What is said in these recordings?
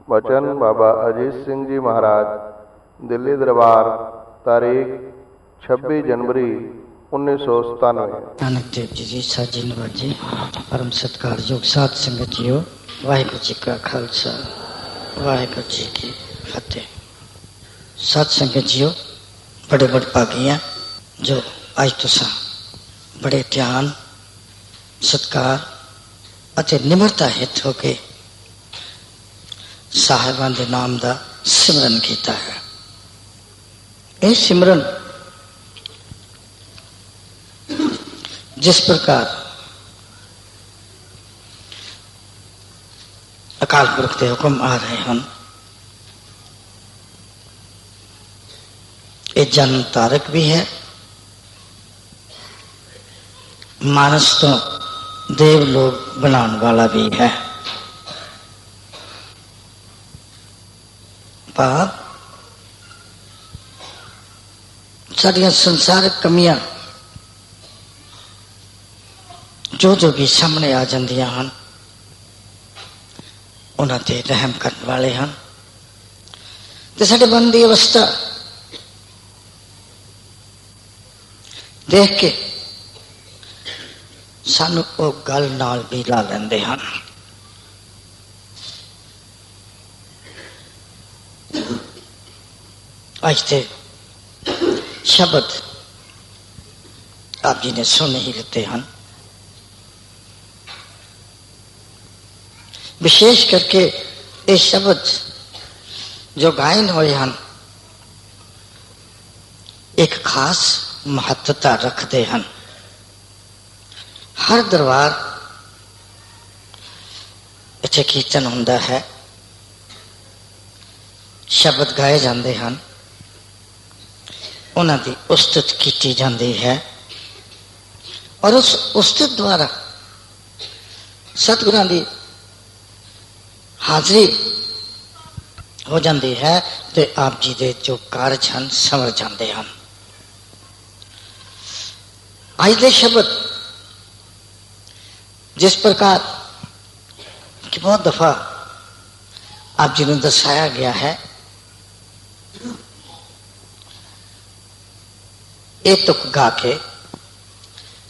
वचन बाबा अजीत सिंह जी महाराज, दिल्ली दरबार, तारीख 26 जनवरी 1997। नानक देव जी साजी नवाजी परम सत्कारयोग साध संगत जीओ, वाहिगुरू जी का खालसा वाहिगुरू जी की फतेह। साध संगत जीओ, बड़े बड़े भागी हैं जो आज तुसा बड़े ध्यान सत्कार ਅਤੇ ਨਿਮਰਤਾ ਹਿੱਤ ਹੋ ਕੇ ਸਾਹਿਬਾਂ ਦੇ ਨਾਮ ਦਾ ਸਿਮਰਨ ਕੀਤਾ ਹੈ। ਇਹ ਸਿਮਰਨ जिस प्रकार अकाल पुरख के हुक्म आ रहे हैं, ये जन्म तारक भी है, मानस तो देव लोग बनाने वाला भी है। पाप सारिया संसारिक कमियां जो भी सामने आ जांदियां हैं, उन्हां ते रहम करने वाले हैं। ते साडे मन दी अवस्था देख के सानू वो गल नाल भी ला लेंदे हैं। आज ते शब्द आप जी ने सुन ही लेते हैं। विशेष करके ये शब्द जो गायन हुए हैं एक खास महत्वता रखते हैं। हर दरबार इत्थे कीर्तन हुंदा है, शब्द गाए जाते हैं, उन्हां दी उस्तत की जाती है और उस उस्तत द्वारा सतगुरां दी हाजरी हो जाती है तो आप जी के जो कारज हैं संवर जाते हैं। आज के शब्द जिस प्रकार कि बहुत दफा आप जी ने दर्शाया गया है, ये तुक गा के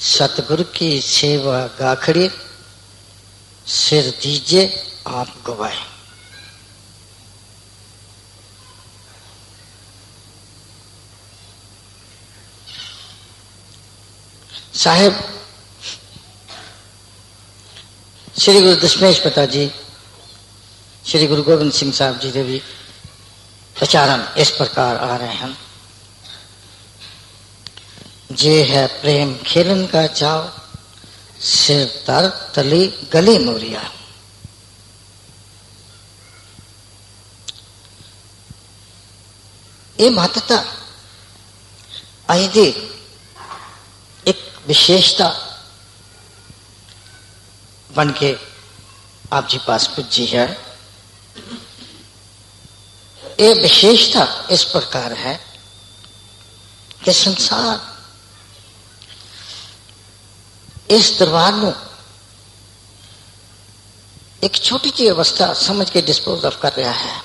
सतगुरु की सेवा गाखड़ी सिर दीजे आप गवाए। साहेब श्री गुरु दशमेश पिता जी, श्री गुरु गोबिंद सिंह साहब जी के भी प्रचारण इस प्रकार आ रहे हैं। जे है प्रेम खेलन का चाव, सिर तर तली गली मोरिया। ये महत्ता आई दी एक विशेषता बन के आप जी पास पुजी है। ये विशेषता इस प्रकार है कि संसार इस दरबार को एक छोटी सी अवस्था समझ के डिस्पोज ऑफ कर रहा है।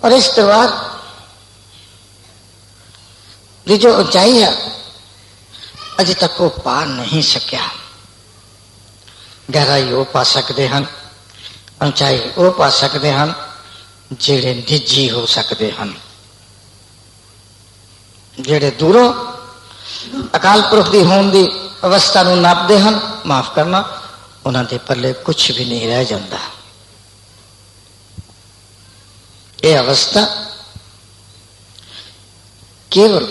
और इस दरबार की जो ऊंचाई है अजे तक वो पा नहीं सकिया। गहराई वो पा सकते हैं, ऊंचाई वो पा सकते हैं जेड़े निजी हो सकते हैं, जेड़े दूरों अकाल पुरख की होने की अवस्था को नापते हैं। माफ करना, उन्होंने पल्ले कुछ भी नहीं रह जाता। ये अवस्था केवल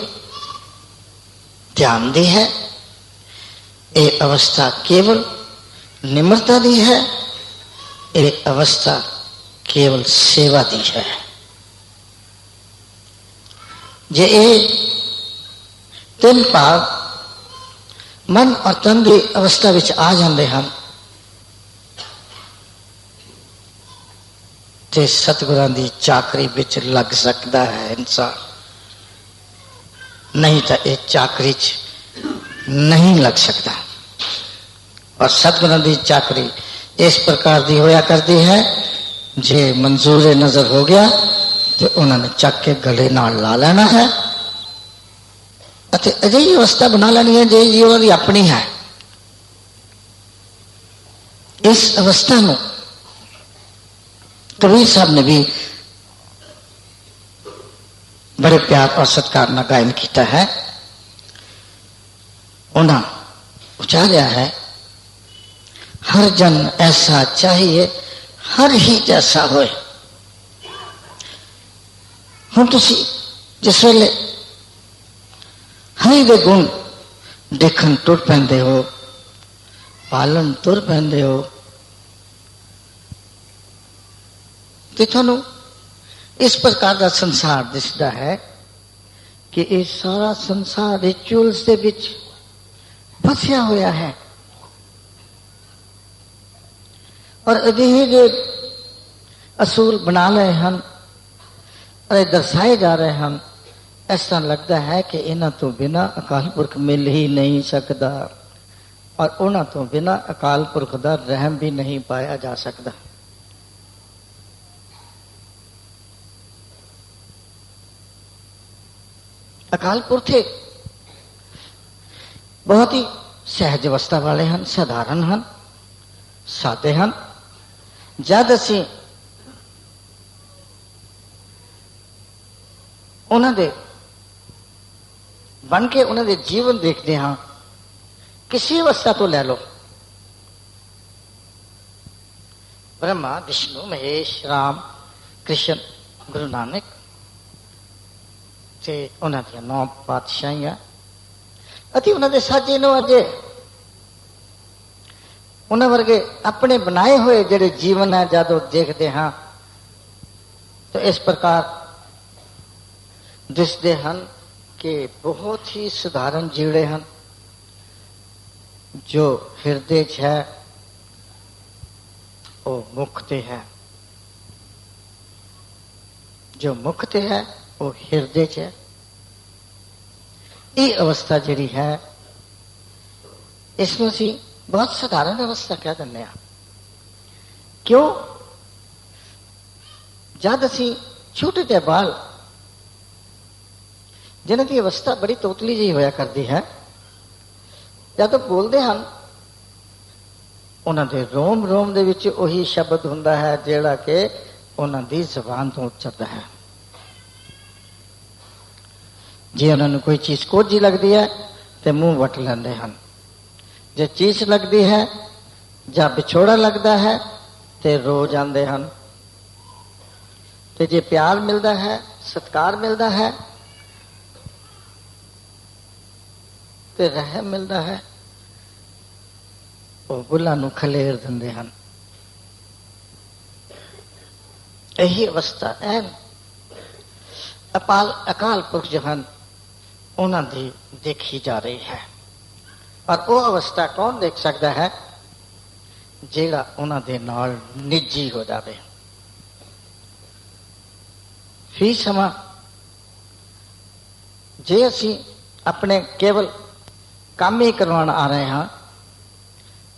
ध्यान दी है, ये अवस्था केवल निम्रता दी है, ये अवस्था केवल सेवा दी है। जे ये तीन भाव मन और तन की अवस्था विच आ जाते हैं तो सतगुरां दी चाकरी विच लग सकता है इंसान, नहीं तो ये चाकरी च नहीं लग सकता। और सतगुणां दी चाकरी इस प्रकार दी होया करती है, जे मंजूर नजर हो गया तो उन्होंने चक के गले नाल ला लेना है। अजिही अवस्था बना लेनी है जी उन्होंने अपनी है। इस अवस्था में कबीर साहब ने भी बड़े प्यार और सत्कार न गायन किया है। उन्हें उचारिया है, हर जन ऐसा चाहिए हर ही जैसा होए। हम तुसी जिस वेले हरि दे गुण देखन तुर पैंदे हो, पालन तुर पैंदे हो, तो थानू इस प्रकार का संसार दिसदा है कि ये सारा संसार रिचुअल्स दे विच फसिया होया है और अजिहे जो असूल बना रहे हैं और दर्शाए जा रहे हैं, ऐसा लगता है कि इन्हां तो बिना अकाल पुरख मिल ही नहीं सकता और उन्हां तो बिना अकाल पुरख का रहम भी नहीं पाया जा सकता। अकाल पुरख बहुत ही सहज अवस्था वाले हैं, साधारण हैं, सादे हैं। जद असी उन्होंने बन के उन्होंने जीवन देखते हाँ, किसी अवस्था तो ले लो, ब्रह्मा विष्णु महेश राम कृष्ण गुरु नानक से उन्होंने 9 पातशाहियां अति उन्होंने साजे नो अजे उन्होंने वर्गे अपने बनाए हुए जेडे जीवन है जब देखते हाँ तो इस प्रकार दिसते हैं कि बहुत ही साधारण जीवड़े हैं। जो हृदय है वो मुक्त है, जो मुक्त है वो हृदय है। ये अवस्था जी है इसमें सी बहुत साधारण अवस्था कह दें। क्यों? जद असी छोटे जे बाल जिन्हों की अवस्था बड़ी तोतली जी होया करती है, जब बोलते हैं उन्होंने रोम रोम दे विच उही शब्द हुंदा है जिहड़ा कि उन्हों दी जबान तो उचरदा है। जे उन्होंने कोई चीज कोझी लगती है तो मुंह वट लेंदे हैं, जे चीज लगती है या विछोड़ा लगता है तो रो जाते हैं, तो जे प्यार मिलता है सत्कार मिलता है तो रहम मिलता है वो बुला नू खलेर देंदे हैं। यही अवस्था है अकाल पुरख जो हैं उन्होंने देखी जा रही है। और वो अवस्था कौन देख सकता है? जेड़ा उन्होंने नाल निजी हो जाए। फी समा जे असी अपने केवल काम ही करवाण आ रहे हैं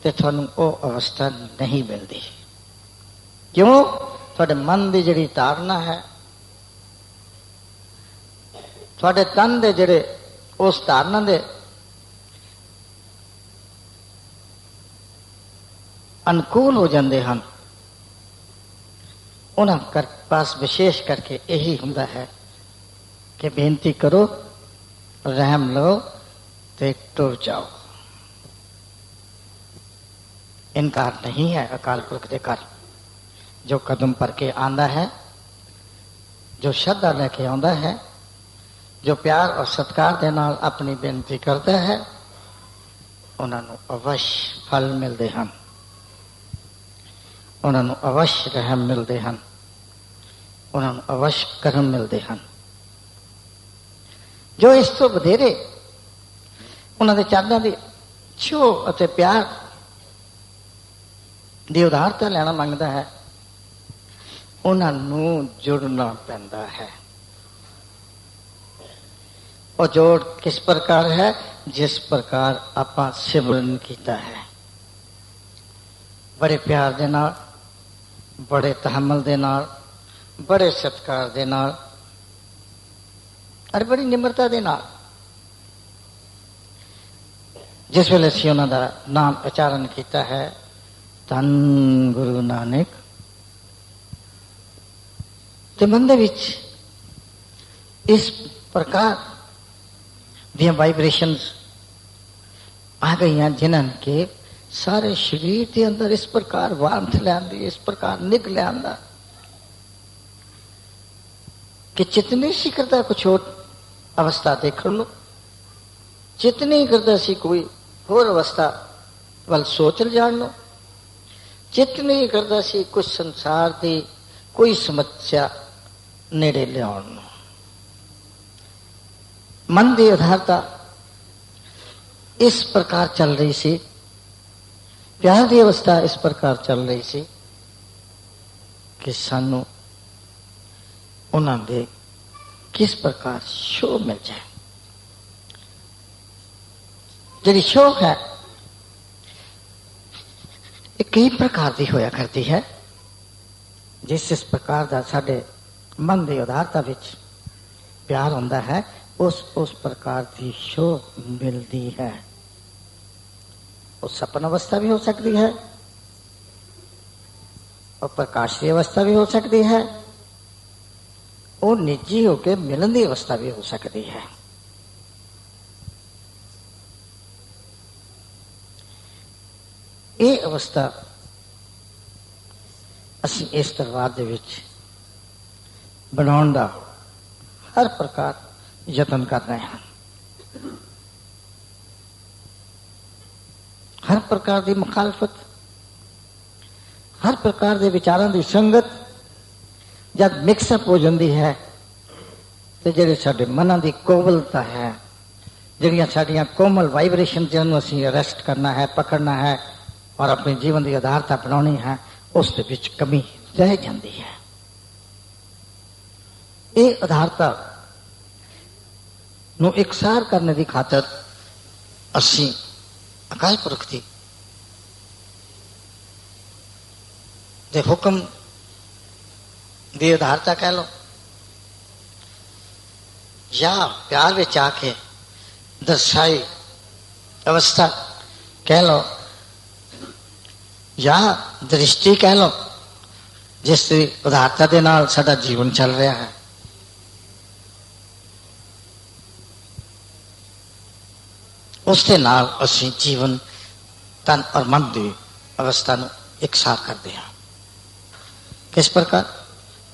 तो थानू वो अवस्था नहीं मिलती। क्यों? थोड़े मन की जिहड़ी धारणा है, थोड़े तन दे जिहड़े उस धारणा दे अनुकूल हो जाते हैं। उन्होंने पास विशेष करके यही होंदा है कि बेनती करो, रहम लो ते टुर जाओ। इनकार नहीं है अकाल पुरख दे घर। जो कदम पर के आंदा है, जो श्रद्धा लेके आंदा है, जो प्यार और सत्कार दे नाल अपनी बेनती करता है, उन्होंने अवश्य फल मिलते हैं, उन्होंने अवश्य रहम मिलते हैं, उन्होंने अवश्य करम मिलते हैं। जो इस तो वधेरे उन्होंने चरणों की छो और प्यार की उदारता लेना मंगता है, उन्होंने जुड़ना पैंदा है। और जोड़ किस प्रकार है? जिस प्रकार आप सिमरन किया है। बड़े प्यार दे नाल, बड़े तहम्मुल दे नाल, बड़े सत्कार दे नाल और बड़ी निम्रता दे नाल जिस वेले असीं उन्हां दा नाम उच्चारण किया है, धन गुरु नानक, ते मन दे विच इस प्रकार दी वाइब्रेशंस आ गई जिन्हन के सारे शरीर के अंदर इस प्रकार वार्मथ लियांदी, इस प्रकार निग लियांदा कि जितनी सी करता कुछ और अवस्था देख लो, जितनी करता सी कोई होर अवस्था वाल सोच जान लो, जितनी करता सी कुछ संसार की कोई समस्या नेड़े लियाउण लो। मन की आधारता इस प्रकार चल रही सी, प्यार की अवस्था इस प्रकार चल रही सी कि सानू उन्हां दे किस प्रकार शो मिल जाए। जी शो है ये कई प्रकार की होया करती है, जिस प्रकार का साडे मन की उदारता विच प्यार होंदा है उस प्रकार की शो मिलती है। उस सपन अवस्था भी हो सकती है और प्रकाश की अवस्था भी हो सकती है और निजी होकर मिलन की अवस्था भी हो सकती है। ये अवस्था असीं इस दरबार दे विच बनाउण दा हर प्रकार यतन कर रहे हैं। हर प्रकार की मुखालफत, हर प्रकार के विचारों की संगत जब मिक्सअप हो जाती है तो जेडे साडे मनां की कोमलता है, जिहड़ियां साडियां कोमल वाइब्रेशन जिन्होंने असीं अरेस्ट करना है, पकड़ना है और अपने जीवन की आधारता बनानी है, उस दे विच कमी रह जाती है। ये आधारता नूं इकसार करने की खातर असीं अकाल पुरख दी दे हुक्म दी आधारता कह लो या प्यार विच आके दर्शाई अवस्था कह लो या दृष्टि कह लो, जिस उदारता के नाल साडा जीवन चल रहा है। उसके नाल असीं जीवन तन और मन की अवस्था नूं इकसार करते हैं। किस प्रकार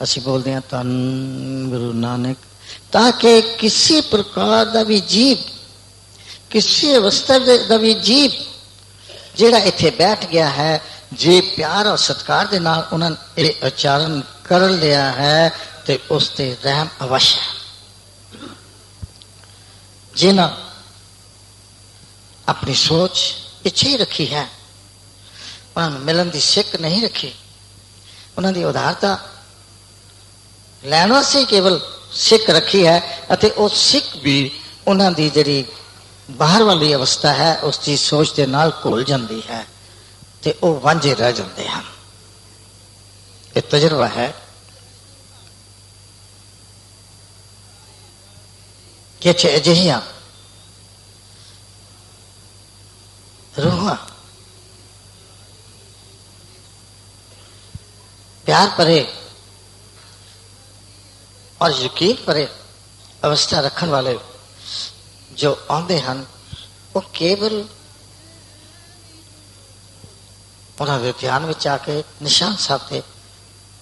असीं बोलते हैं धन गुरु नानक, ताकि किसी प्रकार का भी जीव, किसी अवस्था का भी जीव जिहड़ा इत्थे बैठ गया है, जे प्यार और सत्कार के नाल उन्होंने ये उच्चारण कर लिया है तो उसते रहम अवश्य है। जिन्हां अपनी सोच इच्छा ही रखी है, उन्होंने मिलन की सिक नहीं रखी, उन्होंने उदारता लैण वास्ते केवल सिक रखी है, अते वो सिक भी उन्होंने जिहड़ी बाहर वाली अवस्था है उसकी सोच के नाल घुल जाती है तो वो वांझे रह जाते हैं। ये तजर्बा है कि अजिहियां रूहां प्यार भरे और यकीन भरे अवस्था रखने वाले जो आते हैं वो केवल उन्होंने ध्यान में आके निशान साहब से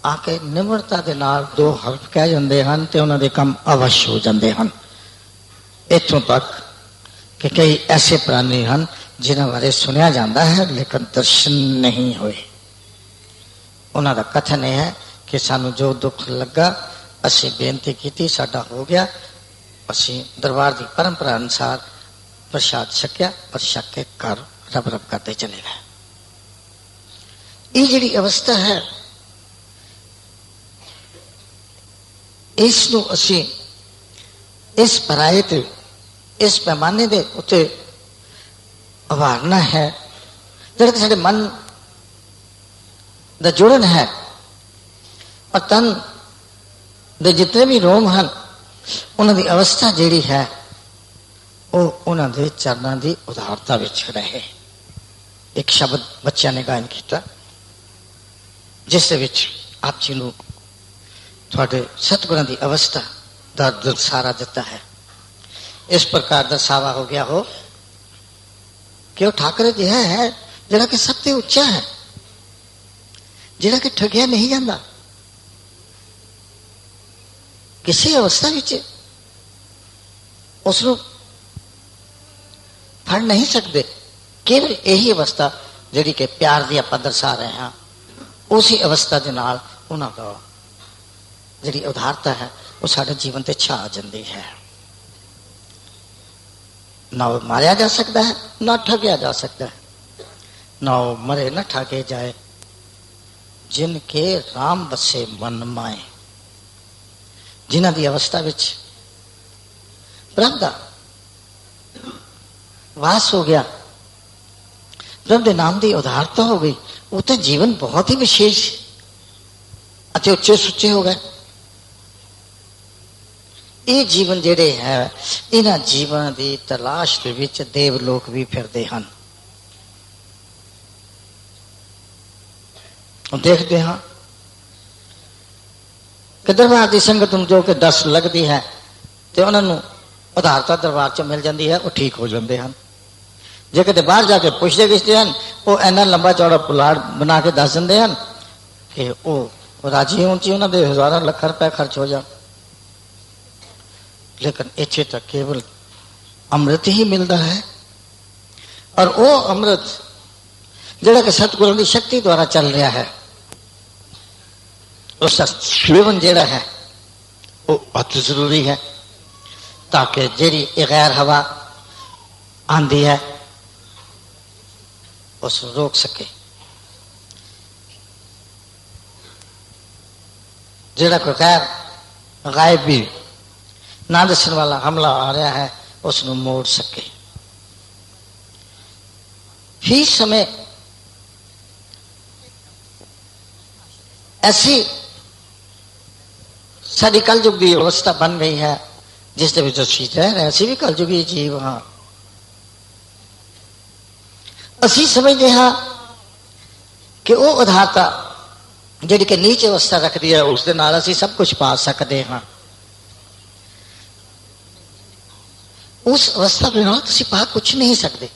आके निम्रता के नाल दो हर्फ कह जाते हैं तो उन्होंने काम अवश्य हो जाते हैं। इतों तक कि कई ऐसे प्राणी हैं जिन्हों बारे सुनिया जाता है लेकिन दर्शन नहीं हुए। उन्होंने कथन यह है कि सानू जो दुख लगा असी बेनती की, साडा हो गया, असी दरबार की परंपरा अनुसार प्रसाद छकिया और छक के घर रब रब करते चले गए। ये जिहड़ी अवस्था है इसनूं असी इस पराए ते इस पैमाने दे उत्ते उभारना है जिहड़े साडे मन ਦਾ ਜੁੜਨ ਹੈ। ਔਰ ਤਨ ਦੇ ਜਿਤਨੇ ਵੀ ਰੋਮ ਹਨ ਉਹਨਾਂ ਦੀ ਅਵਸਥਾ ਜਿਹੜੀ ਹੈ ਉਹ ਉਹਨਾਂ ਦੇ ਚਰਨਾਂ ਦੀ ਉਦਾਰਤਾ ਵਿੱਚ ਰਹੇ। ਇੱਕ ਸ਼ਬਦ ਬੱਚਿਆਂ ਨੇ ਗਾਇਨ ਕੀਤਾ ਜਿਸ ਦੇ ਵਿੱਚ ਆਪ ਜੀ ਨੂੰ ਤੁਹਾਡੇ ਸਤਿਗੁਰਾਂ ਦੀ ਅਵਸਥਾ ਦਾ ਦਰਸਾਰਾ ਦਿੱਤਾ ਹੈ। ਇਸ ਪ੍ਰਕਾਰ ਦਰਸਾਵਾ ਹੋ ਗਿਆ ਹੋ ਕਿ ਉਹ ਠਾਕੁਰ ਜੀ ਹੈ ਜਿਹੜਾ ਕਿ ਸਭ ਤੋਂ ਉੱਚਾ ਹੈ, ਜਿਹੜਾ ਕਿ ਠੱਗਿਆ ਨਹੀਂ ਜਾਂਦਾ। ਕਿਸੇ ਅਵਸਥਾ ਵਿੱਚ ਉਸ ਨੂੰ ਫੜ ਨਹੀਂ ਸਕਦੇ। ਕੇਵਲ ਇਹੀ ਅਵਸਥਾ ਜਿਹੜੀ ਕਿ ਪਿਆਰ ਦੀ ਆਪਾਂ ਦਰਸਾ ਰਹੇ ਹਾਂ, ਉਸੇ ਅਵਸਥਾ ਦੇ ਨਾਲ ਉਹਨਾਂ ਦਾ ਜਿਹੜੀ ਉਦਾਰਤਾ ਹੈ ਉਹ ਸਾਡੇ ਜੀਵਨ ਤੇ ਛਾ ਜਾਂਦੀ ਹੈ। ਨਾ ਉਹ ਮਾਰਿਆ ਜਾ ਸਕਦਾ ਹੈ, ਨਾ ਠੱਗਿਆ ਜਾ ਸਕਦਾ ਹੈ। ਨਾ ਉਹ ਮਰੇ ਨਾ ਠਾਗੇ ਜਾਏ, ਜਿਨ ਕੇ ਰਾਮ ਵਸੇ ਮਨ ਮਾਏ। ਜਿਨ੍ਹਾਂ ਦੀ ਅਵਸਥਾ ਵਿੱਚ ਪ੍ਰਭ ਦਾ ਵਾਸ ਹੋ ਗਿਆ, ਪ੍ਰਭ ਦੇ ਨਾਮ ਦੀ ਉਦਾਰਤਾ ਹੋ ਗਈ, ਉਹ ਤਾਂ ਜੀਵਨ ਬਹੁਤ ਹੀ ਵਿਸ਼ੇਸ਼ ਅਤੇ ਉੱਚੇ ਸੁੱਚੇ ਹੋ ਗਏ। ਇਹ ਜੀਵਨ ਜਿਹੜੇ ਹੈ, ਇਹਨਾਂ ਜੀਵਨ ਦੀ ਤਲਾਸ਼ ਦੇ ਵਿੱਚ ਦੇਵ ਲੋਕ ਵੀ ਫਿਰਦੇ ਹਨ। ਦੇਖਦੇ ਹਾਂ ਕਿ ਦਰਬਾਰ ਦੀ ਸੰਗਤ ਨੂੰ ਜੋ ਕਿ ਡਸ ਲੱਗਦੀ ਹੈ ਤੇ ਉਹਨਾਂ ਨੂੰ ਉਦਾਰਤਾ ਦਰਬਾਰ ਚ ਮਿਲ ਜਾਂਦੀ ਹੈ, ਉਹ ਠੀਕ ਹੋ ਜਾਂਦੇ ਹਨ। ਜੇ ਕਿਤੇ ਬਾਹਰ ਜਾ ਕੇ ਪੁੱਛਦੇ ਗਿੱਛਦੇ ਹਨ, ਉਹ ਇੰਨਾ ਲੰਬਾ ਚੌੜਾ ਪੁਲਾੜ ਬਣਾ ਕੇ ਦੱਸ ਦਿੰਦੇ ਹਨ ਕਿ ਉਹ ਰਾਜੀ ਹੋਣ ਚ ਉਹਨਾਂ ਦੇ ਹਜ਼ਾਰਾਂ ਲੱਖ ਰੁਪਏ ਖਰਚ ਹੋ ਜਾਣ। लेकिन इच्छे तक केवल अमृत ही मिलता है। और वो अमृत जिहड़ा कि सतगुरु की शक्ति द्वारा चल रहा है, उसका सेवन जिहड़ा है वो बहुत जरूरी है, ताकि जिहड़ी गैर हवा आंदी है उसको रोक सके। जिहड़ा कोई गैर गायब भी ना दसन वाला हमला आ रहा है उसनों मोड़ सके। ही समय ऐसी सारी कलयुग की अवस्था बन गई है जिस दे विच असीं रह रहे, असीं भी कलयुगी जीव हाँ। असीं समझते हाँ कि वो उदारता जिहड़ी कि नीच अवस्था रखती है उस दे नाल असीं सब कुछ पा सकते हाँ। उस अवस्था के नाल तुसीं पा कुछ नहीं सकते।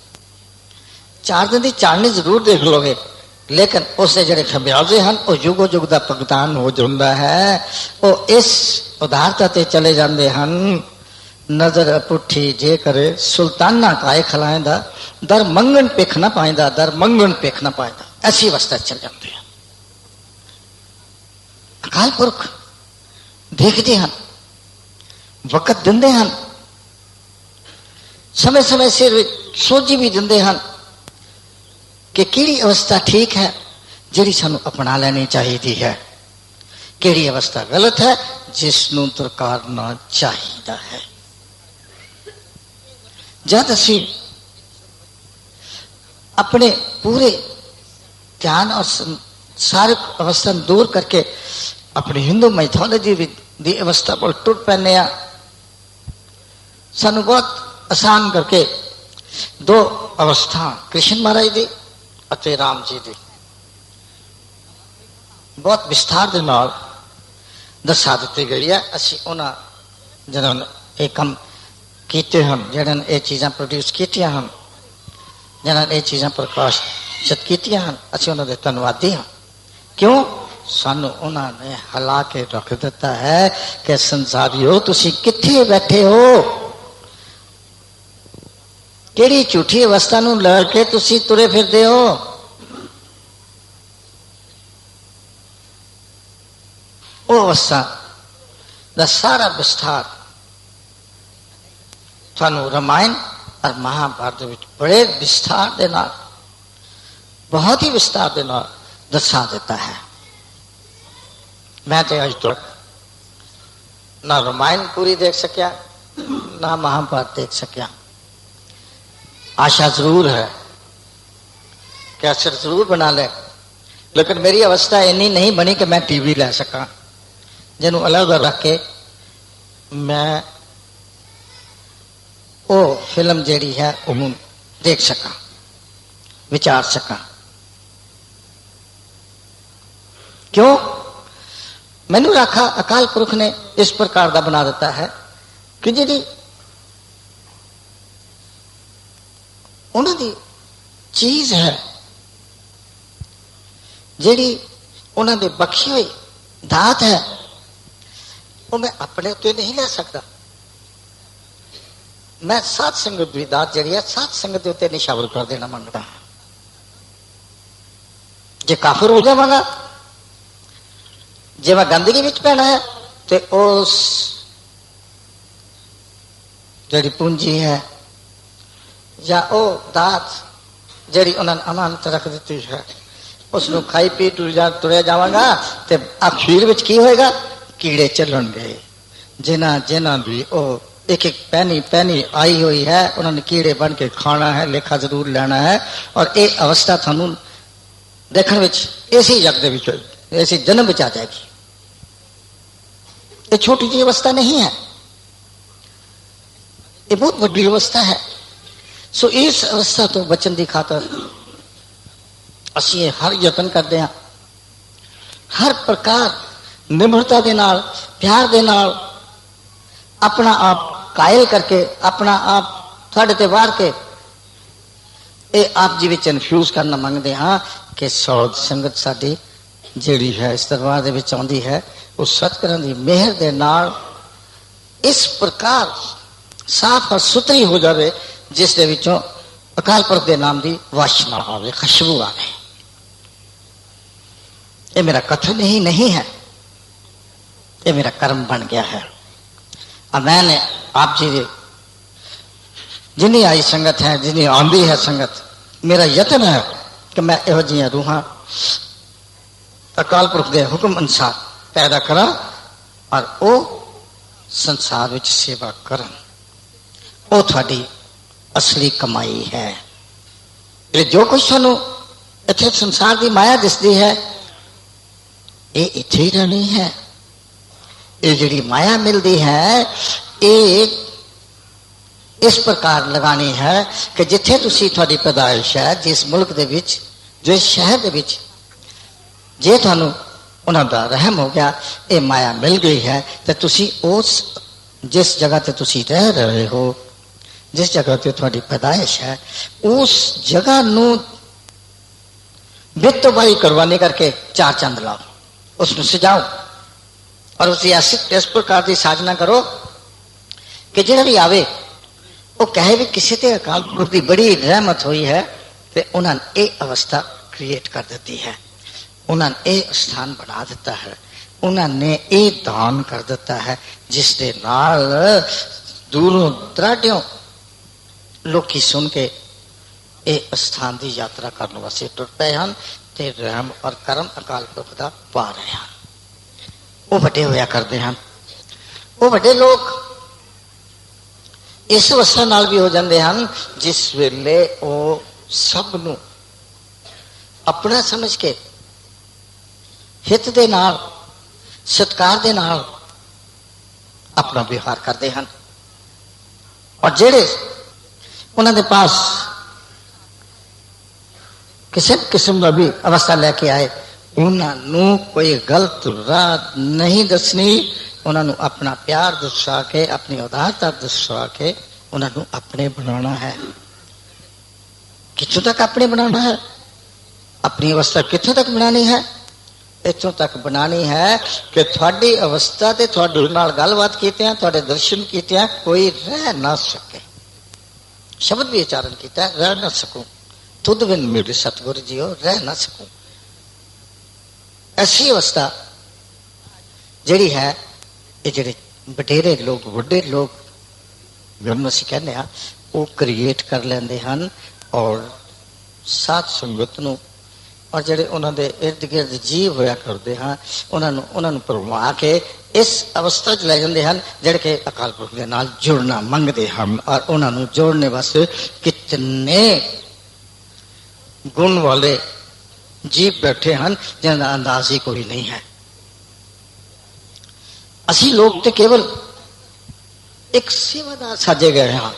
4 दिन की चालनी जरूर देख लोगे, लेकिन उसके जिहड़े खमियाजे हैं वो युगो युग का भुगतान हो जाता है। वो इस उदारता ते चले जाते हैं। नजर पुठी जे करे सुल्ताना काय खलाएंदा, दर मंगन पिख ना पाएंदा, दर मंगन पिख ना पाएंदा, ऐसी अवस्था चल जाते हैं। अकाल पुरख देखते हैं, वक़्त दिंदे हैं, समय समय सिर सोझी भी दिंदे हैं कि किहड़ी अवस्था ठीक है जिहड़ी सानू अपना लेनी चाहिए है, किहड़ी अवस्था गलत है जिसनू दुरकारना चाहिए है। जब असीं अपने पूरे ध्यान और सारे अवस्था दूर करके अपनी हिंदू मैथोलॉजी की अवस्था पर टुट पैने आ, सानू बहुत आसान करके 2 अवस्था कृष्ण महाराज दी अते राम जी दी बहुत विस्तार दे नाल दसा दी गई है। असीं उन्हां जिन्हां ने ये काम कीते हन, जिन्हां ने ये चीज़ां प्रोड्यूस कीतियां हन, जिन्हां ने ये चीज़ां प्रकाशित कीतियां हन, असीं उन्हां दे धन्नवादी हां। क्यों? सानू उन्होंने हिला के रख दिता है कि संसारियो तुसी किथे बैठे हो, केड़ी झूठी अवस्था नूं लड़के तुसी तुरे फिरदे हो। वो अवस्था दा सारा विस्तार थानू रामायण और महाभारत विच बड़े विस्तार दे नाल, बहुत ही विस्तार दे नाल दसा देता है। मैं तो अज तक ना रामायण पूरी देख सकिया, ना महाभारत देख सकिया। आशा जरूर है, कैसेट जरूर बना ले, लेकिन मेरी अवस्था इन्नी नहीं बनी कि मैं टीवी लै सका जिन्हों अलग रख के मैं वो फिल्म जिहड़ी है वो देख सका, विचार सका। क्यों? मैनू राखा अकाल पुरख ने इस प्रकार का बना दिता है कि जी उन्होंने चीज है जिहड़ी उन्होंने बख्शी हुई दात है वो मैं अपने उत्ते नहीं ले सकता। मैं साध संगत की दात जिहड़ी है साध संगत के उत्ते निशावर कर देना मंगता। जे काफिर हो जावांगा, जे मैं गंदगी विच पैना है तो उस जिहड़ी पूंजी है या वो दात जिहड़ी उन्होंने अमानत रख दी है उसनों खाई पी तुरया जावांगा तो आखिर विच की होएगा? कीड़े चलणगे। जिन्हां जिन्हां भी वो एक एक पैनी पैनी आई हुई है उन्होंने कीड़े बन के खाना है, लेखा जरूर लेना है। और ये अवस्था थानू देखने विच इसी जग दे विच इसी जन्म विच आ जाएगी। ये छोटी जी अवस्था नहीं है, ये बहुत बड़ी अवस्था है। सो इस अवस्था तो बचन की खातर असीं हर यतन करते हैं, हर प्रकार निम्रता के नाल प्यार के नाल अपना आप कायल करके अपना आप थोड़े ते वार के ये आप जी विच इन्फ्यूज करना मंगते हाँ कि सौद संगत साडी जिहड़ी है इस दरबार दे विच आउंदी है उस सतगुरां दी मेहर दे नाल इस प्रकार साफ और सुथरी हो जाए जिस दे विचों अकाल पुरख दे नाम की वासना आवे, खुशबू आवे। ये मेरा कथन ही नहीं है, ये मेरा कर्म बन गया है। अब मैंने आप जी जिन्नी आई संगत है, जिन्नी आंदी है संगत, मेरा यत्न है कि मैं इहो जिहियां रूहां अकाल पुरख दे हुक्म अनुसार पैदा करा और वो संसार विच सेवा करन। वो थोड़ी असली कमाई है। ये जो कुछ थानू इत्थे संसार की माया दिसदी है ये इत्थे ही रहनी है। ये जिहड़ी माया मिलती है ये इस प्रकार लगानी है कि जिथे तुसी थोड़ी पैदाइश है जिस मुल्क दे विच जिस शहर दे विच जे थानू उन्हां दा रहम हो गया ये माया मिल गई है तो तुसी उस जिस जगह ते तुसी रह रहे हो जिस जगह ते थोड़ी पैदाइश है उस जगह नू बितोबाई करवाने करके चार चंद लाओ, उसमें सजाओ और उसी इस प्रकार की साधना करो कि जिहड़ा भी आवे वो कहे भी किसी ते अकाल पुरख की बड़ी रहमत हुई है तो उन्होंने ये अवस्था क्रिएट कर देती है, उन्होंने ये स्थान बना देता है, उन्होंने ये दान कर देता है जिसके नाल दूरों दराड्यों लोग सुन के ये स्थान की यात्रा करने वास्ते टुर पे हैं ते रहम और करम अकाल पुरख का पा रहे हैं। वो बड़े होया करते हैं, वो बड़े लोग इस अवस्था नाल भी हो जाते हैं जिस वेले वो सब नू अपना समझ के हित दे नाल सत्कार दे नाल अपना व्यवहार करते हैं और जेड़े उन्होंने पास किसी किस्म का भी अवस्था लेके आए उन्होंने कोई गलत राह नहीं दसनी, उन्होंने अपना प्यार दसा के अपनी उदारता दसा के उन्होंने अपने बनाना है। कितों तक अपने बनाना है? अपनी अवस्था कितों तक बनानी है? इतों तक बनानी है कि थोड़ी अवस्था ते थोड़े नाल गलबात कीते थोड़े दर्शन कीते कोई रह ना सके, शब्द भी उच्चारण किया रह ना सकूं, तुद बिन मेरे सतगुरु जियो रह ना सकूं। ऐसी अवस्था जिहड़ी है ये जिहड़े बडेरे लोग वड्डे लोग जिन्होंने असीं कहने हैं वो क्रिएट कर लेंदे हन और साध संगत नूं और जिहड़े उन्हां दे इर्द गिर्द जीव होया करदे हैं उन्होंने भरवा के इस अवस्था च लै जांदे हन जिहड़े कि अकाल पुरख दे नाल जुड़ना मंगदे हन और उन्होंने जोड़ने वास्ते कितने गुण वाले जीव बैठे हैं जिन्हें अंदाज ही कोई नहीं है। असी लोग तो केवल एक सेवादार साजे गए हैं,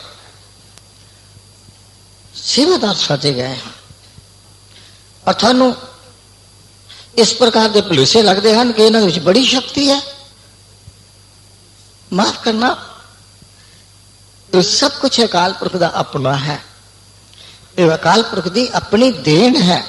सेवादार साजे गए हैं। और थानू इस प्रकार के भुलेसे लगते हैं कि इन्हों में बड़ी शक्ति है। माफ करना, तो सब कुछ अकाल पुरख का अपना है। ये अकाल पुरख की अपनी देन है।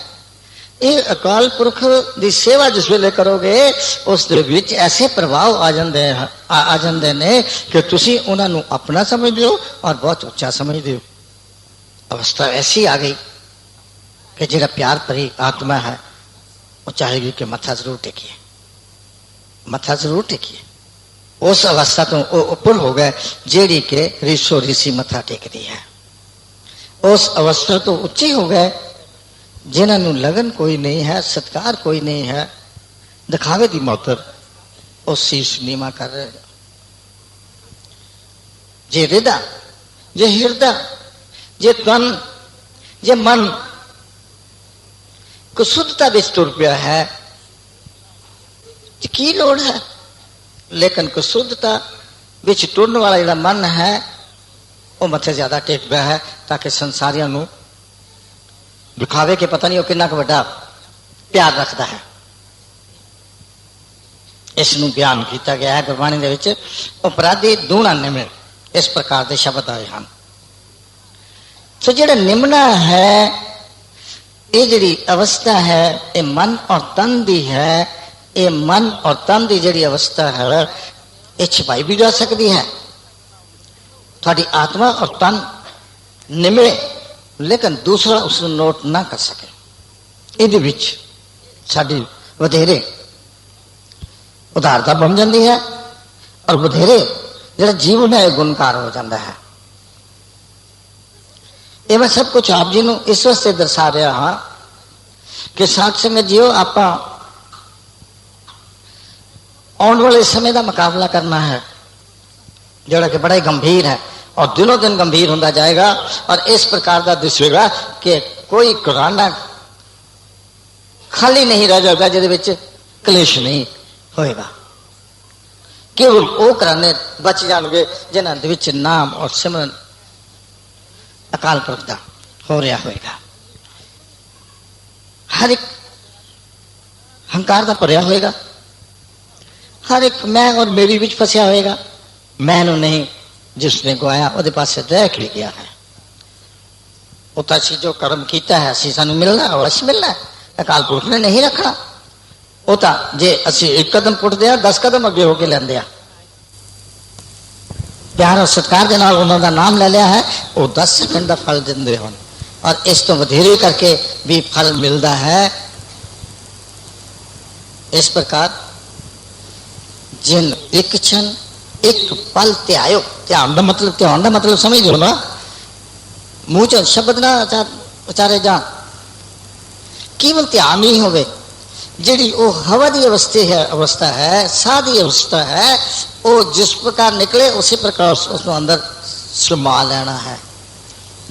ये अकाल पुरख की सेवा जिस वेले करोगे उस दे विच ऐसे प्रभाव आ जाते ने कि तुसी उन्होंने अपना समझ लो और बहुत उच्चा समझ लो। अवस्था ऐसी आ गई कि जिहड़ा प्यार भरी आत्मा है वो चाहेगी कि मत्था जरूर टेकिए, मत्था जरूर टेकिए। उस अवस्था तो उपर हो गए जेड़ी के ऋषो ऋषि मत्था टेकती है। उस अवस्था तो उच्चे हो गए जिन्होंने लगन कोई नहीं है, सत्कार कोई नहीं है, दिखावे की मौतर उस शीश नीमा कर रहे। जे हृदय, जे हृदय, जे तन, जे मन को शुद्धता विच तुर पिया है की लोड़ है। लेकिन को शुद्धता विच टुरन वाला जिहड़ा मन है वो मथे ज्यादा टेक पिया है ताकि संसारियों को दिखावे के पता नहीं वो कितना बड़ा प्यार रखता है। इसनू बयान किया गया है गुरबाणी दे विच। अपराधी दूना निम्न इस प्रकार के शब्द आए हैं। तो जिहड़ा निम्ना है ये जिहड़ी अवस्था है ये मन और तन दी है। ये मन और तन की जिहड़ी अवस्था है ये छिपाई भी जा सकती है। थोड़ी आत्मा और तन निमले लेकिन दूसरा उसको नोट ना कर सके। इहदे विच साडी वधेरे उदारता बन जाती है और वधेरे जिहड़ा जीवन है गुणकार हो जाता है। ये मैं सब कुछ आप जी को इस वास्ते दर्शा रहा हाँ कि साध संगत जीओ आप आने वाले समय का मुकाबला करना है जोड़ा कि बड़ा ही गंभीर है और दिनों दिन गंभीर होता जाएगा। और इस प्रकार का दिखेगा कि कोई कुराना खाली नहीं रह जाएगा जिहदे विच कलेश नहीं होएगा। केवल वो कराने बच जाएंगे जिन्हां दे विच नाम और सिमरन अकाल पुरख दा हो रहा होएगा। हर एक हंकार का भरिया होएगा, हर एक मैं और मेरी विच फसिया होएगा। मैनू नहीं जिसने गवाया वो पास रह के गया है। वो तो असी जो कर्म किया है असी सानू मिलना और अस मिलना है। अकाल पुरख ने नहीं रखना। वो तो जे असी एक कदम पुटते हैं 10 कदम अगे होके लेंदे आ। प्यार और सत्कार के नाल उन्हों का नाम ले लिया है वो 10 सेकंड का फल देंदे होन और इस तो वधेरे करके भी फल मिलता है। इस प्रकार जिन एक क्षण एक पल त्यायो, ध्यान का मतलब समझ लो ना। मुंह च शब्द ना उचारे जा, केवल ध्यान ही होवे। जिहड़ी वो हवा की अवस्था है साह की अवस्था है वो जिस प्रकार निकले उसी प्रकार उसको अंदर समा लेना है।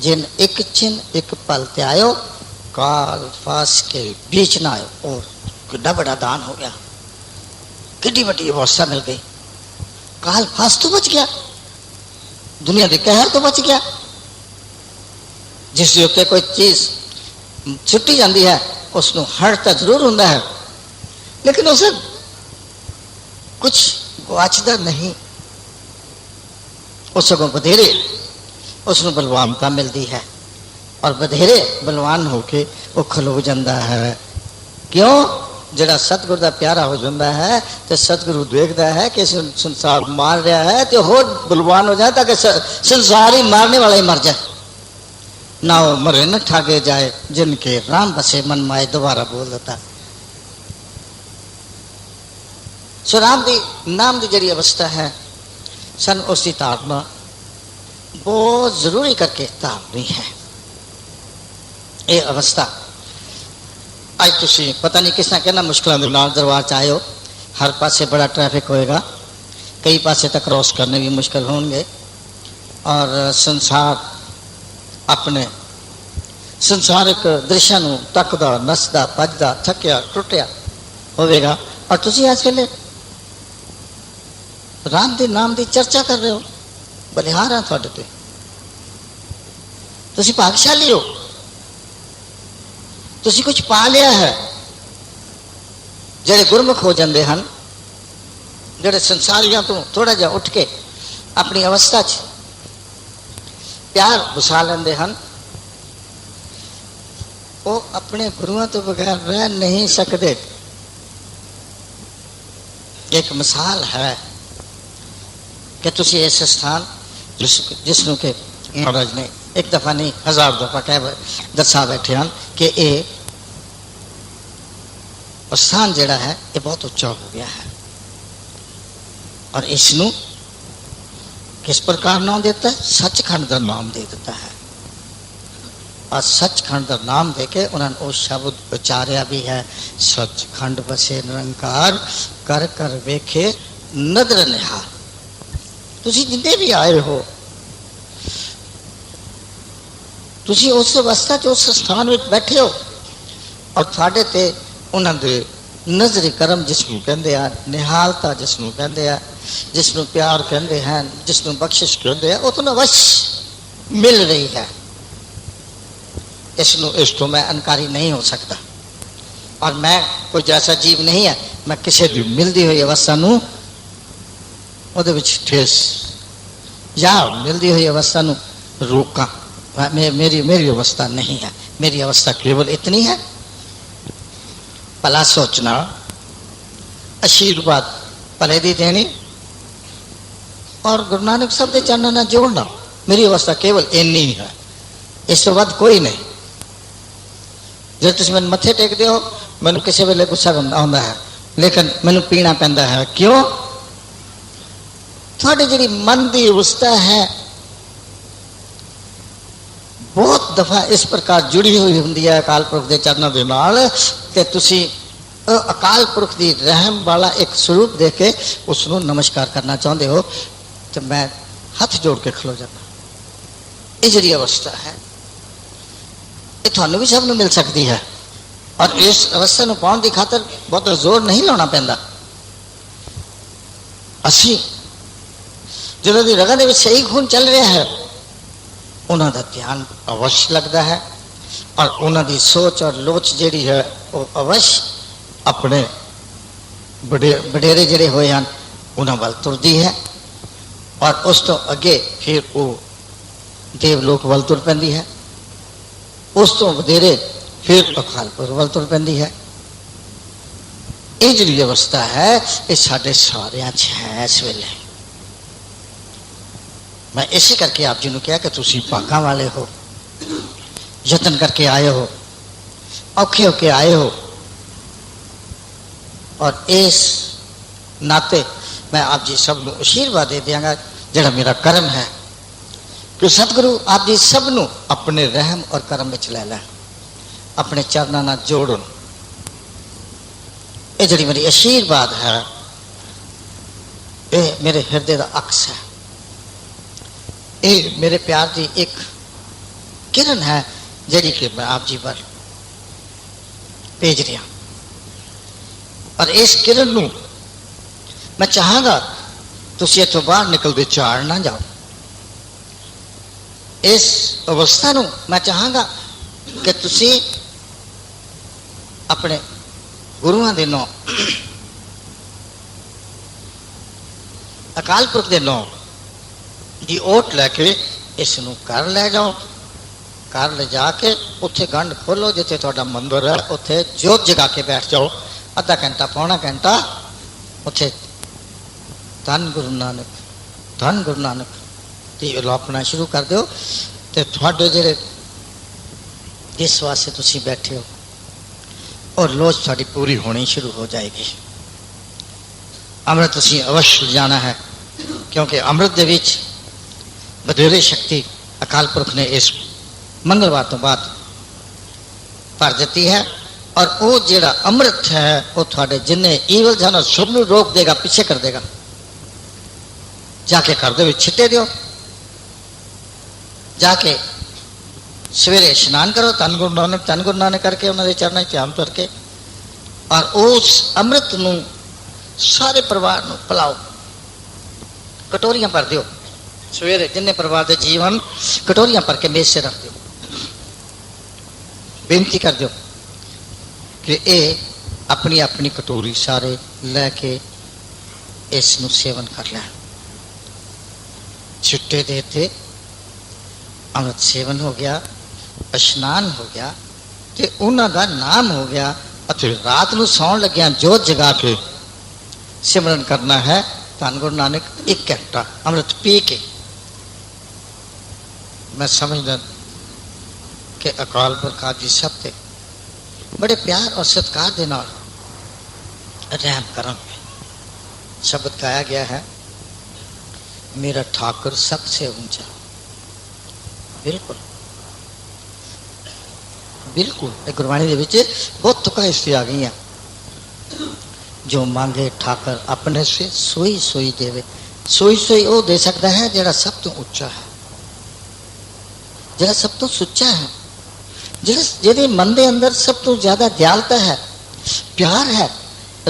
जिन एक क्षण एक पल त्यायो काल फास के बीच ना आयो। और कितना बड़ा दान हो गया, कितनी बड़ी अवस्था मिल गई। काल फास तो बच गया, दुनिया के कहर तो बच गया। जिस उत्ते कोई चीज छुट्टी जाती है उसको हर्ट तो जरूर होता है लेकिन उसे कुछ गवाचता नहीं। उस बधेरे उसको बलवानता मिलती है और बधेरे बलवान होके वो खलो जाता है। क्यों? जरा सतगुरु का प्यारा हो जाता है तो सतगुरु देखता है कि संसार मार रहा है तो होर बलवान हो जाए ताकि संसार ही मारने वाला ही मर जाए। ना वो मरे न ठाके जाए जिनके राम बसे मन माए। दोबारा बोल देता सो राम दी नाम की जड़ी अवस्था है सन उसकी धारणा बहुत जरूरी करके धारनी है। ये अवस्था अज तुम पता नहीं किस तरह कहना मुश्किलों के नाल दरबार च आए हो। हर पासे बड़ा ट्रैफिक होएगा, कई पासे तक क्रॉस करने भी मुश्किल होंगे और संसार अपने ਸੰਸਾਰਿਕ ਦ੍ਰਿਸ਼ਾਂ ਨੂੰ ਤੱਕਦਾ, ਨੱਚਦਾ, ਭੱਜਦਾ, ਥੱਕਿਆ ਟੁੱਟਿਆ ਹੋਵੇਗਾ। ਔਰ ਤੁਸੀਂ ਇਸ ਵੇਲੇ ਰਾਮ ਦੇ ਨਾਮ ਦੀ ਚਰਚਾ ਕਰ ਰਹੇ ਹੋ। ਬਲਿਹਾਰ ਆ ਤੁਹਾਡੇ ਤੇ, ਤੁਸੀਂ ਭਾਗਸ਼ਾਲੀ ਹੋ, ਤੁਸੀਂ ਕੁਝ ਪਾ ਲਿਆ ਹੈ। ਜਿਹੜੇ ਗੁਰਮੁਖ ਹੋ ਜਾਂਦੇ ਹਨ, ਜਿਹੜੇ ਸੰਸਾਰੀਆਂ ਤੋਂ ਥੋੜਾ ਜਿਹਾ ਉੱਠ ਕੇ ਆਪਣੀ ਅਵਸਥਾ 'ਚ ਪਿਆਰ ਵਸਾ ਲੈਂਦੇ ਹਨ, ਉਹ ਆਪਣੇ ਗੁਰੂਆਂ ਤੋਂ ਬਗੈਰ ਰਹਿ ਨਹੀਂ ਸਕਦੇ। ਇੱਕ ਮਿਸਾਲ ਹੈ ਕਿ ਤੁਸੀਂ ਇਸ ਸਥਾਨ ਜਿਸ ਨੂੰ ਕਿ ਮਹਾਰਾਜ ਨੇ ਇੱਕ ਦਫਾ ਨਹੀਂ 1000 ਦਫਾ ਕਹਿ ਦੱਸਾ ਬੈਠੇ ਹਨ ਕਿ ਇਹ ਸਥਾਨ ਜਿਹੜਾ ਹੈ ਇਹ ਬਹੁਤ ਉੱਚਾ ਹੋ ਗਿਆ ਹੈ। और इसनू किस प्रकार नाम देता है? सचखंड का नाम दे देता है। और सचखंड का नाम देके उन्होंने वो शब्द उचारिया भी है, सचखंड बसे निरंकार कर कर वेखे नदर निहार। तुसी जिन्ने भी आए हो, तुसी उस अवस्था च उस स्थान में बैठे हो और थाड़े ते उन्होंने नजरी करम जिसनू कहते हैं, निहालता जिसनू कहते हैं, जिसनू प्यार कहते हैं, जिसनू बख्शिश कहते हैं, वो तो अवश्य मिल रही है। इस तो मैं अनकारी नहीं हो सकता। और मैं कोई जैसा जीव नहीं है, मैं किसी भी मिलती हुई अवस्था नू ਉਹਦੇ ਵਿੱਚ ठेस या मिलती हुई अवस्था नू रोका। मेरी अवस्था नहीं है। मेरी अवस्था केवल इतनी है, भला सोचना, आशीर्वाद भले दी देनी और गुरु नानक साहब के चरणों ਨਾਲ जोड़ना। मेरी अवस्था केवल इन्नी है, इस तो बाद कोई नहीं। जो तुम मैं मत्थे टेकते हो, मैं किसी वेले गुस्सा आता है, लेकिन मैनू पीना पैंदा है। क्यों? थोड़ी जी मन की अवस्था है बहुत दफा इस प्रकार जुड़ी हुई होंगी है अकाल पुरख के चरणों के नाल, ते तुसी अकाल पुरख की रहम वाला एक स्वरूप दे के उसनों नमस्कार करना चाहते हो, तो मैं हाथ जोड़ के खलो जाता। ये जी अवस्था है, ये थानू भी सब मिल सकती है। और इस अवस्था में पाने की खातर बहुत जोर नहीं लाना पैंदा। असी जिन्हों की रगन में सही खून चल रहा है, उन्होंने ध्यान अवश्य लगता है और उन्होंने सोच और लोच जी है वो अवश्य अपने वडेरे जड़े हुए हैं उन्होंने वाल तुरती है। और उस तो अगे फिर वो देवलोक वाल तुर पैंदी है, उस तो वधेरे फिर अकालपुर वाल तुर पैंदी है। ये जी अवस्था है ये साढ़े सारिया है इस वेले। मैं इसे करके आप जी ने कहा कि तुसी भागा वाले हो, यत्न करके आए हो, औखे होके आए हो। और इस नाते मैं आप जी सब को आशीर्वाद दे देंगा, जड़ा मेरा कर्म है कि सतगुरु आप जी सब नू अपने रहम और कर्म में ले लें, अपने चरणों नाल जोड़न। ये जी मेरी आशीर्वाद है, ये मेरे हृदय का अक्स है, ये मेरे प्यार की एक किरण है जी कि मैं आप जी पर भेज रहा। और इस किरण नू मैं चाहांगा तुसी इथों बाहर निकलते झाड़ ना जाओ। इस अवस्था नू मैं चाहांगा कि तुसी अपने गुरुआं दे नौ, अकाल पुरख दे नौ जी ओट लैके इसनू घर ले जाओ। घर ले जाके उत्थे गंढ खोलो, जिथे तुहाडा मंदिर है उत्थे जोत जगा के बैठ जाओ। आधा घंटा पौना घंटा उत्थे धन गुरु नानक की अलापना शुरू कर दो। तो तुहाडे जिहड़े जिस वास्ते तुसीं बैठे हो और लोच तुहाडी पूरी होनी शुरू हो जाएगी। अमृत तुसीं अवश्य जाना है, क्योंकि अमृत दे विच वधेरे शक्ति अकाल पुरख ने इस मंगलवार तो बाद भर दी है। और वो जिहड़ा अमृत है वो थोड़े जिन्ने ईवल जाना सब नूं रोक देगा, पीछे कर देगा। जाके घर दे विच छिटे दिओ, जाके सवेरे स्नान करो धन गुरु नानक करके उन्होंने चरणों च ध्यान करके और उस अमृत नूं सारे परिवार नूं पिलाओ, कटोरियां भर दियो। सवेरे जिन्ने परिवार के जीवन कटोरियां भर के मेज से रख दियो, बेनती कर दियो कि ये अपनी अपनी कटोरी सारे लैके इस नूं सेवन कर लें। छुट्टे देते अमृत सेवन हो गया, स्नान हो गया, ते उन्हां दा नाम हो गया। ਅਤੇ रात ਨੂੰ सौण लग्या जोत जगा के सिमरन करना है धन गुरु नानक 1 घंटा अमृत पी के। मैं समझदा कि अकाल पुरख जी सब ते बड़े प्यार और सत्कार दे नाल रहम करम। शब्द गाया गया है, मेरा ठाकुर सबसे ऊंचा। बिल्कुल बिल्कुल गुरबाणी दे विच बहुत तुका हिस्से आ गई हैं। जो मांगे ठाकर अपने से सोई सोई देवे। सोई सोई वो दे सकता है जिहड़ा सब तो उच्चा है, जिहड़ा सब तो सुच्चा है, जिहदे मन के अंदर सब तो ज्यादा दयालता है, प्यार है,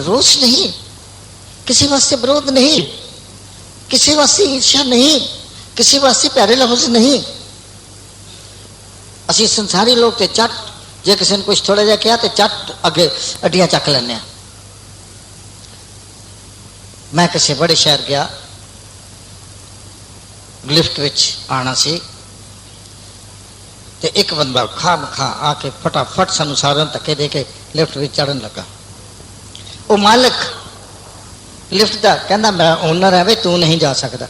रोष नहीं, किसी वास्ते विरोध नहीं, किसी वास्ते ईर्ष्या नहीं, किसी वास्ते प्यारे लफ्ज नहीं। असी संसारी लोग ते चट जे किसी ने कुछ थोड़ा जिहा कहा तो चट अगे अड्डियां चक लैने। मैं किसी बड़े शहर गया, लिफ्ट विच आना सी ते एक बंदा खाम खा आके फटाफट सानू सारिਆਂ धक्के दे के लिफ्ट विच चढ़न लगा। वो मालिक लिफ्ट का कहता मैं ओनर है भाई, तू नहीं जा सकता।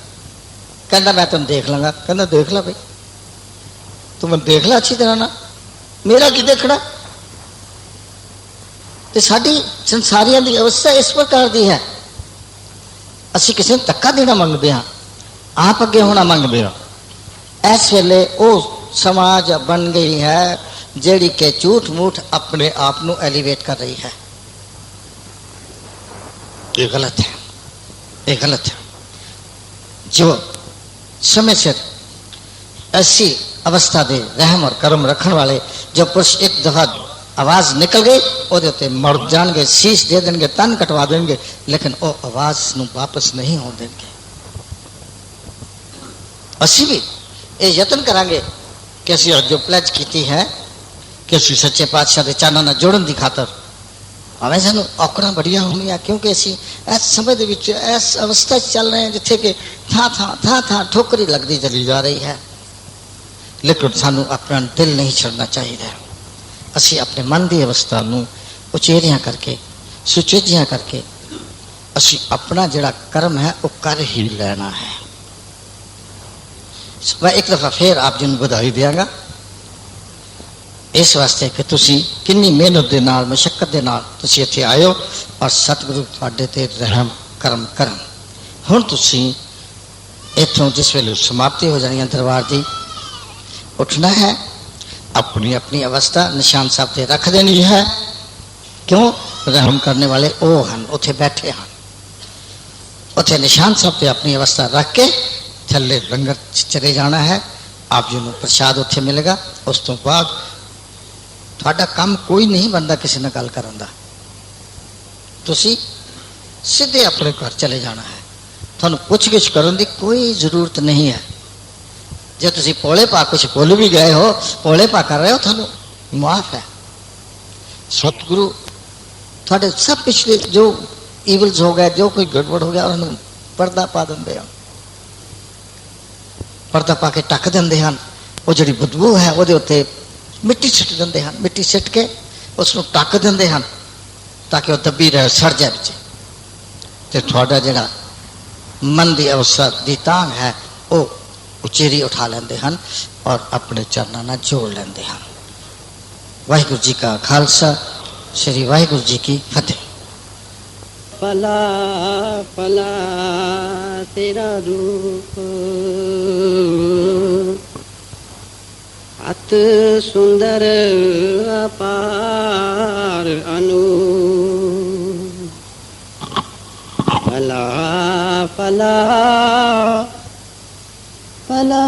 कहता मैं तुम देख लूंगा। कहता देख ला भाई, तू मैं देख ला अच्छी तरह ना, मेरा की देखना। तो साडी संसारियों की अवस्था इस प्रकार की है, असी किसी ने धक्का देना मंगते हाँ, आप अगे होना मंगते हो। इस वेले वो समाज बन गई है जेड़ी के झूठ मूठ अपने आप को एलिवेट कर रही है। ये गलत है, ये गलत है। जो समय सिर ऐसी अवस्था दे रहम और कर्म रखने वाले जो पुरुष एक दफा आवाज निकल गई ਉਹਦੇ ਉੱਤੇ मर जाएंगे, शीश दे देंगे, तन कटवा देंगे, लेकिन वो आवाज ਨੂੰ वापस नहीं हो देंगे। असी भी ये यत्न करांगे कि असी जो प्लेज की है कि असी सच्चे पातशाह के चरणों ਨਾਲ जुड़न की खातर हमें सानू औकड़ां बड़ियां होंदियां, क्योंकि असी इस समय दे विच इस अवस्था चल रहे हैं जिथे कि था ठोकरी लगती चली जा रही है। लेकिन सानू अपना दिल नहीं छड़ना चाहिए। असी अपने मन की अवस्था नू उचेरियां करके सुचेजियां करके असी अपना जिहड़ा कर्म है वो कर ही लेना है। मैं एक दफा फिर आप जी नू बधाई देंगा इस वास्ते कि तुसी कितनी मेहनत के नाल मशक्कत के नाल तुसी इत्थे आए हो और सतगुरु तुहाडे ते रहम करम करन। हुण तुसी इत्थों जिस वेले समाप्ति हो जानी है दरबार की, उठना है, अपनी अपनी अवस्था निशान साहब से रख देनी है। क्यों? रहम करने वाले वो हैं, उथे बैठे हैं, उथे निशान साहब से अपनी अवस्था रख के थल्ले लंगर चले जाना है। आप जी को प्रसाद उथे मिलेगा। उस तो बाद थोड़ा काम कोई नहीं बनता किसी ने गल करन दा, तुसी सीधे अपने घर चले जाना है। थानू पुछ गिछ करन दी कोई जरूरत नहीं है। जो तुसी पोले पा कुछ भुल भी गए हो, पोले पा कर रहे हो, थानू माफ है। सतगुरु थोड़े सब पिछले जो ईवल्स हो गए, जो कोई गड़बड़ हो गया, उन्होंने पर्दा पा देंगे हैं, पर्दा पा के ढक देंगे हैं। वो जी बदबू है वो उत्ते मिट्टी सिट देंगे हैं, मिट्टी सिट के उसको ढक देंगे हैं ताकि वह दबी रहे, सड़ जाए बच्चे। तो थोड़ा जरा मन की अवस्था की तांग है वो उचेरी उठा लेंगे हैं और अपने चरणों में जोड़ लेंगे हैं। वाहिगुरु जी का खालसा, श्री वाहिगुरु जी की फतेह। पला पला तेरा रूप अत सुंदर अपार अनु। पला पला पला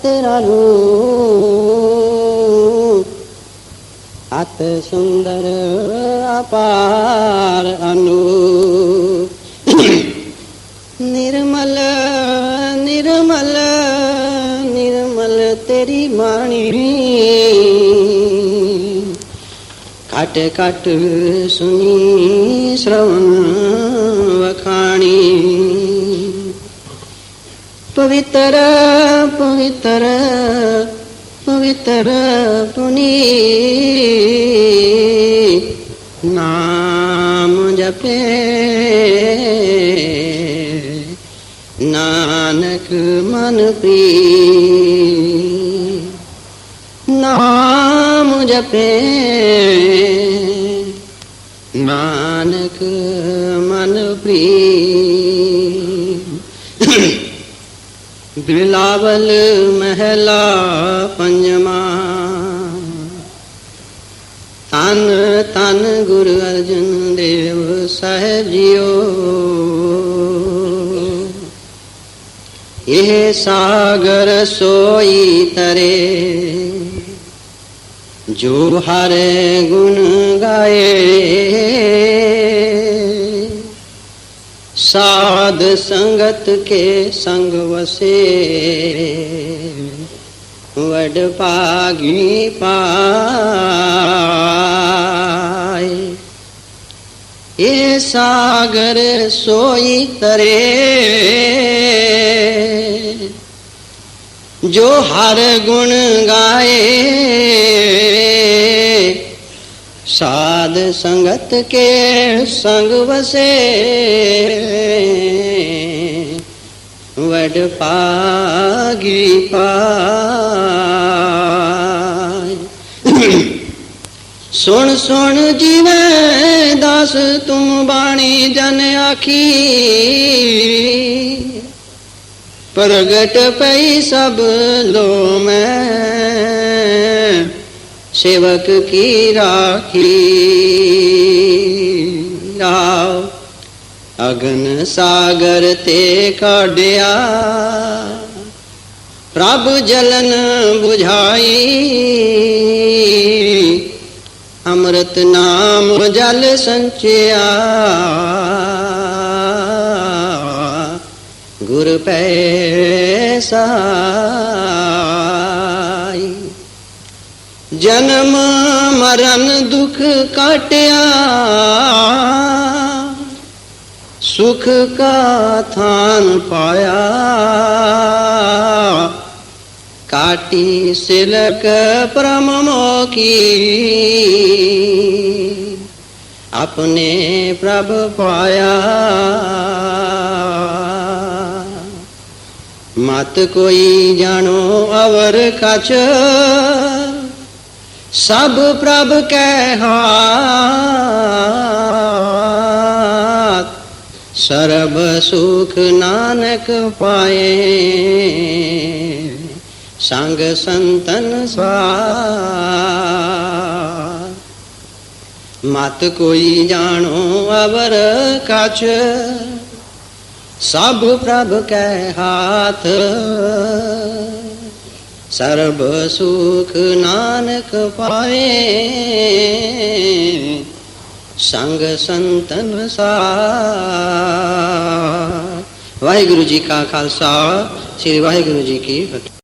तेरा रूप अत सुंदर अपार अनूप निर्मल निर्मल निर्मल तेरी वाणी काट काट सुनी श्रवण वखाणी पवित्र पवित्र पवित्र पुनी नाम जपे नानक मन प्रिय नाम जपे नानक मन प्रिय बिलावल महला पंजमा तन तन गुरु अर्जन देव साहेब जियो यह सागर सोई तरे जो हरे गुण गाए साध संगत के संग वसे वड पागी पाए ये सागर सोई तरे जो हर गुण गाए साध संगत के संग वसे वड पागी पाए सुन सुन जीवे दास तुम बाणी जन आखी प्रगट पई सब लो मैं सेवक की राखी राव अगन सागर ते काढ़िया प्रभु जलन बुझाई अमृत नाम जल संचिया गुर पैसाई जन्म मरण दुख काटिया सुख का थान पाया काटी सिलक परमो की अपने प्रभु पाया मत कोई जानो अवर कछ सब प्रभ के हाथ सर्व सुख नानक पाए संग संतन स्वार मत कोई जानो अवर कछ सब प्रभ के हाथ सर्व सुख नानक पाए संग संतन सार। वाहिगुरु जी का खालसा श्री वाहिगुरु जी की फतेह।